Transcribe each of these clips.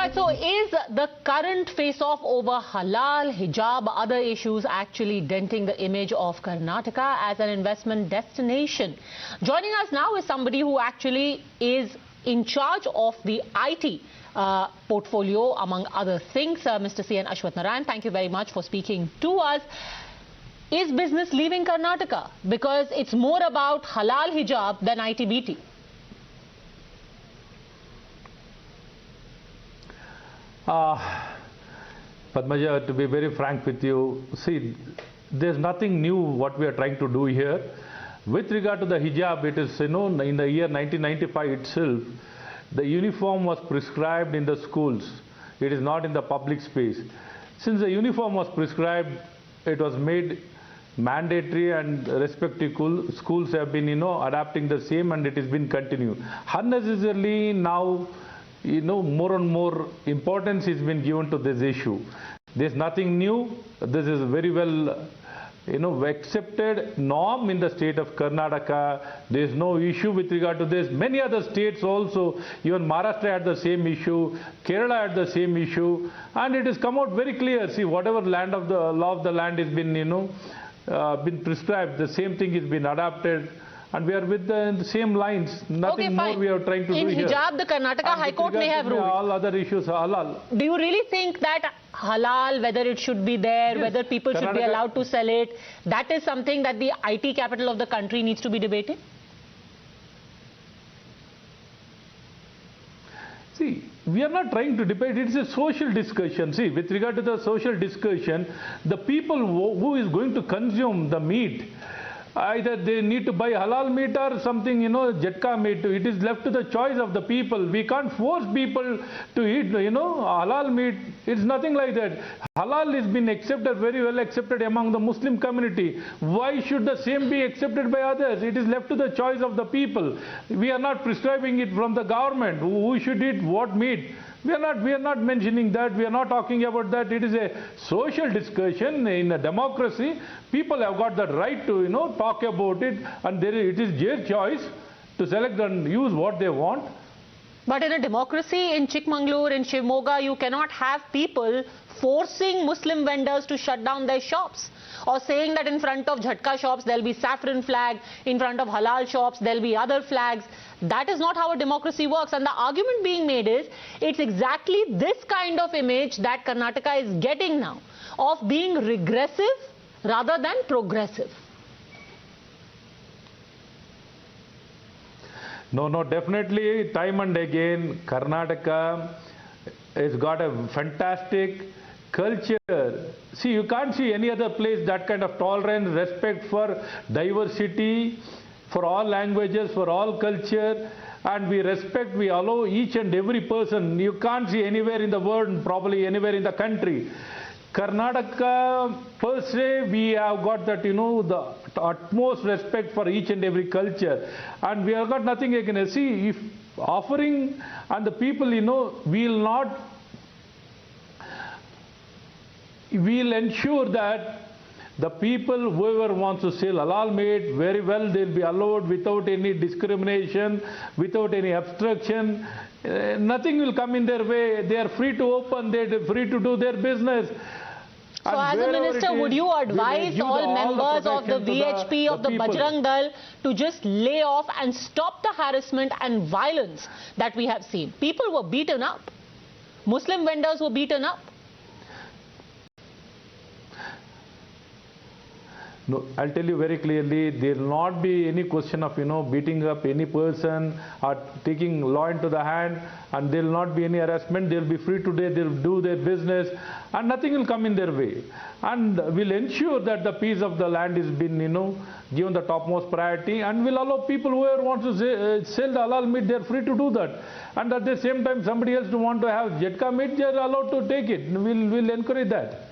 Ashwath, so is the current face-off over halal, hijab, other issues actually denting the image of Karnataka as an investment destination? Joining us now is somebody who actually is in charge of the IT portfolio, among other things, Mr. C. N. Ashwath Narayan. Thank you very much for speaking to us. Is business leaving Karnataka because it's more about halal hijab than IT-BT? Padmaja, to be very frank with you, see, there's nothing new what we are trying to do here. With regard to the hijab, it is, in the year 1995 itself, the uniform was prescribed in the schools. It is not in the public space. Since the uniform was prescribed, it was made mandatory, and respective schools have been, adapting the same, and it has been continued. Unnecessarily now, more and more importance has been given to this issue. There's nothing new. This is very well, accepted norm in the state of Karnataka. There's no issue with regard to this. Many other states also, even Maharashtra had the same issue, Kerala had the same issue, and it has come out very clear. See, whatever law of the land has been, been prescribed, the same thing has been adapted. And we are with the same lines. Nothing more we are trying to do here. In hijab, the Karnataka High Court may have ruled. All other issues are halal. Do you really think that halal, whether it should be there, yes, whether people should be allowed to sell it, that is something that the IT capital of the country needs to be debating? See, we are not trying to debate. It's a social discussion. See, with regard to the social discussion, the people who is going to consume the meat, either they need to buy halal meat or something, jhatka meat. It is left to the choice of the people. We can't force people to eat, halal meat. It's nothing like that. Halal has been accepted, very well accepted among the Muslim community. Why should the same be accepted by others? It is left to the choice of the people. We are not prescribing it from the government. Who should eat what meat? We are not mentioning that. We are not talking about that. It is a social discussion in a democracy. People have got the right to, talk about it, and it is their choice to select and use what they want. But in a democracy, in Chikmagalur, in Shimoga, you cannot have people forcing Muslim vendors to shut down their shops, or saying that in front of jhatka shops there will be saffron flag, in front of halal shops there will be other flags. That is not how a democracy works. And the argument being made is, it's exactly this kind of image that Karnataka is getting now, of being regressive rather than progressive. No, definitely, time and again, Karnataka has got a fantastic culture. See, you can't see any other place that kind of tolerance, respect for diversity, for all languages, for all culture, and we allow each and every person. You can't see anywhere in the world, probably anywhere in the country. Karnataka, per se, we have got that, the utmost respect for each and every culture. And we have got nothing against. See, if offering and the people, we'll ensure that the people, whoever wants to sell halal meat, very well, they'll be allowed without any discrimination, without any obstruction. Nothing will come in their way. They are free to open, they're free to do their business. So as a minister, would you advise all members of the VHP, of the Bajrang Dal, to just lay off and stop the harassment and violence that we have seen? People were beaten up. Muslim vendors were beaten up. No, I'll tell you very clearly, there will not be any question of, beating up any person or taking law into the hand, and there will not be any harassment. They will be free today, they will do their business, and nothing will come in their way. And we'll ensure that the peace of the land is been, given the topmost priority, and we'll allow people whoever wants to sell the halal meat, they're free to do that. And at the same time, somebody else to want to have jhatka meat, they're allowed to take it. We'll encourage that.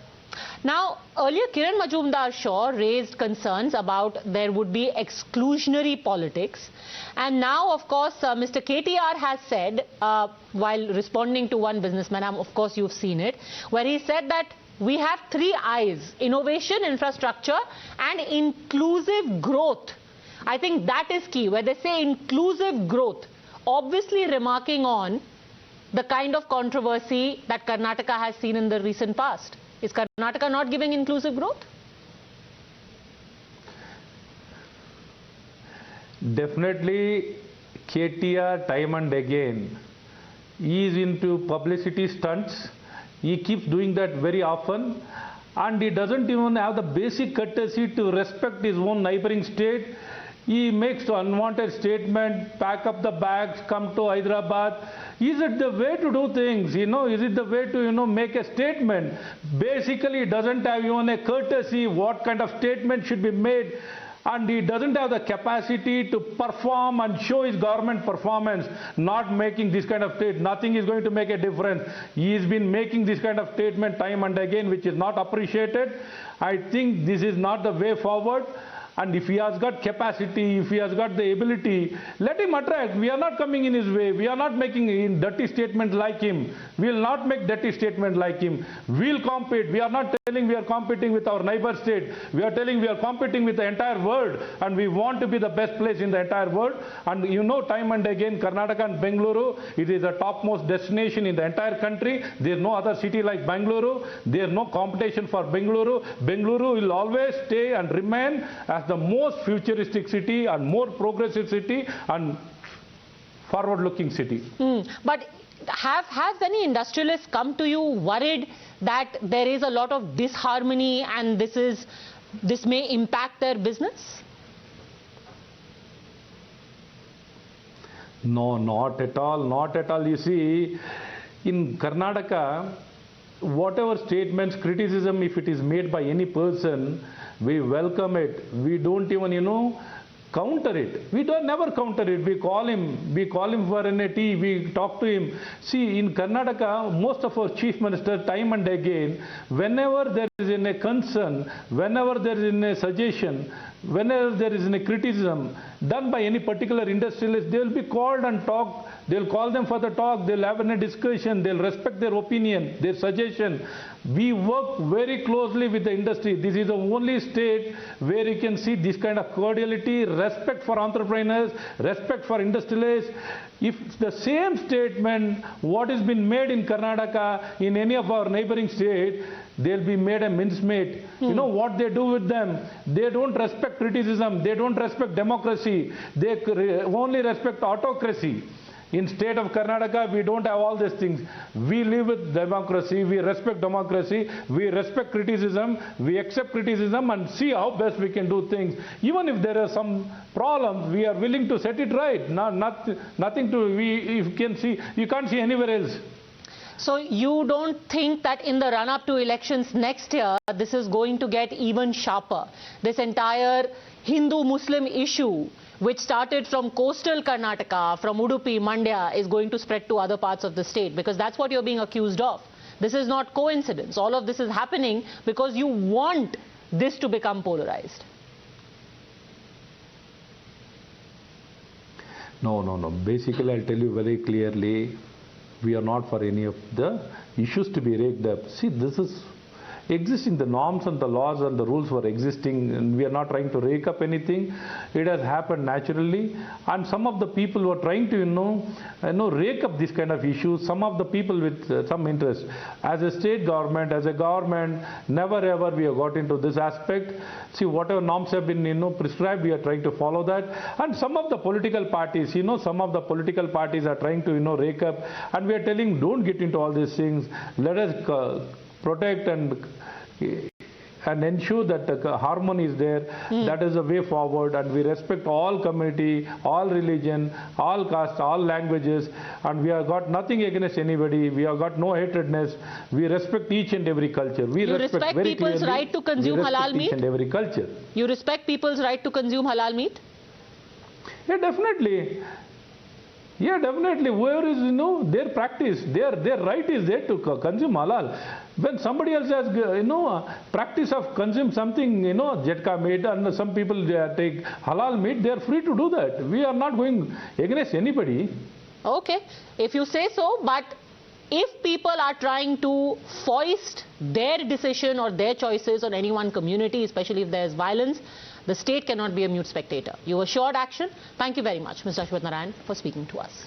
Now, earlier Kiran Majumdar-Shaw raised concerns about there would be exclusionary politics. And now, of course, Mr. KTR has said, while responding to one businessman, of course you've seen it, where he said that we have 3 I's: innovation, infrastructure and inclusive growth. I think that is key, where they say inclusive growth, obviously remarking on the kind of controversy that Karnataka has seen in the recent past? Is Karnataka not giving inclusive growth? Definitely, KTR time and again, he is into publicity stunts. He keeps doing that very often, and he doesn't even have the basic courtesy to respect his own neighboring state. He makes unwanted statement, pack up the bags, come to Hyderabad. Is it the way to do things? Is it the way to, make a statement? Basically, he doesn't have even a courtesy what kind of statement should be made. And he doesn't have the capacity to perform and show his government performance, not making this kind of statement. Nothing is going to make a difference. He has been making this kind of statement time and again, which is not appreciated. I think this is not the way forward. And if he has got capacity, if he has got the ability, let him attract. We are not coming in his way. We are not making dirty statements like him. We will not make dirty statements like him. We will compete. We are not telling we are competing with our neighbor state. We are telling we are competing with the entire world. And we want to be the best place in the entire world. And time and again, Karnataka and Bengaluru, it is a topmost destination in the entire country. There is no other city like Bengaluru. There is no competition for Bengaluru. Bengaluru will always stay and remain as the most futuristic city and more progressive city and forward-looking city. But has any industrialists come to you worried that there is a lot of disharmony and this may impact their business? No, not at all. Not at all. You see, in Karnataka, whatever statements, criticism, if it is made by any person, we welcome it. We don't even, counter it. We don't never counter it. We call him for a tea. We talk to him. See, in Karnataka, most of our chief ministers, time and again, whenever there is a concern, whenever there is a suggestion, whenever there is a criticism done by any particular industrialist, they will be called and talk. They'll call them for the talk. They'll have a discussion. They'll respect their opinion, their suggestion. We work very closely with the industry. This is the only state where you can see this kind of cordiality, respect for entrepreneurs, respect for industrialists. If the same statement, what has been made in Karnataka, in any of our neighboring states, they'll be made a mincemeat. You know what they do with them? They don't respect criticism. They don't respect democracy. They only respect autocracy. In state of Karnataka, we don't have all these things. We live with democracy, we respect democracy, we respect criticism, we accept criticism and see how best we can do things. Even if there are some problems, we are willing to set it right. Nothing you can't see anywhere else. So you don't think that in the run-up to elections next year, this is going to get even sharper? This entire Hindu-Muslim issue, which started from coastal Karnataka, from Udupi, Mandya, is going to spread to other parts of the state, because that's what you're being accused of. This is not coincidence. All of this is happening because you want this to become polarized. No. Basically, I'll tell you very clearly, we are not for any of the issues to be raked up. See, this is existing. The norms and the laws and the rules were existing, and we are not trying to rake up anything. It has happened naturally, and some of the people who are trying to rake up this kind of issues, some of the people with some interest. As a state government, as a government, never ever we have got into this aspect. See, whatever norms have been prescribed, we are trying to follow that. And some of the political parties, some of the political parties are trying to rake up, and we are telling, don't get into all these things. Let us protect and ensure that harmony is there. That is the way forward, and we respect all community, all religion, all castes, all languages, and we have got nothing against anybody. We have got no hatredness. We respect each and every culture. You respect people's right to consume halal meat? Each and every culture. You respect people's right to consume halal meat? Yeah, definitely. Yeah, definitely. Whoever is, their practice, their right is there to consume halal. When somebody else has, practice of consume something, jhatka meat, and some people take halal meat, they are free to do that. We are not going against anybody. Okay, if you say so, but if people are trying to foist their decision or their choices on any one community, especially if there is violence, the state cannot be a mute spectator. You assured action. Thank you very much, Mr. Ashwath Narayan, for speaking to us.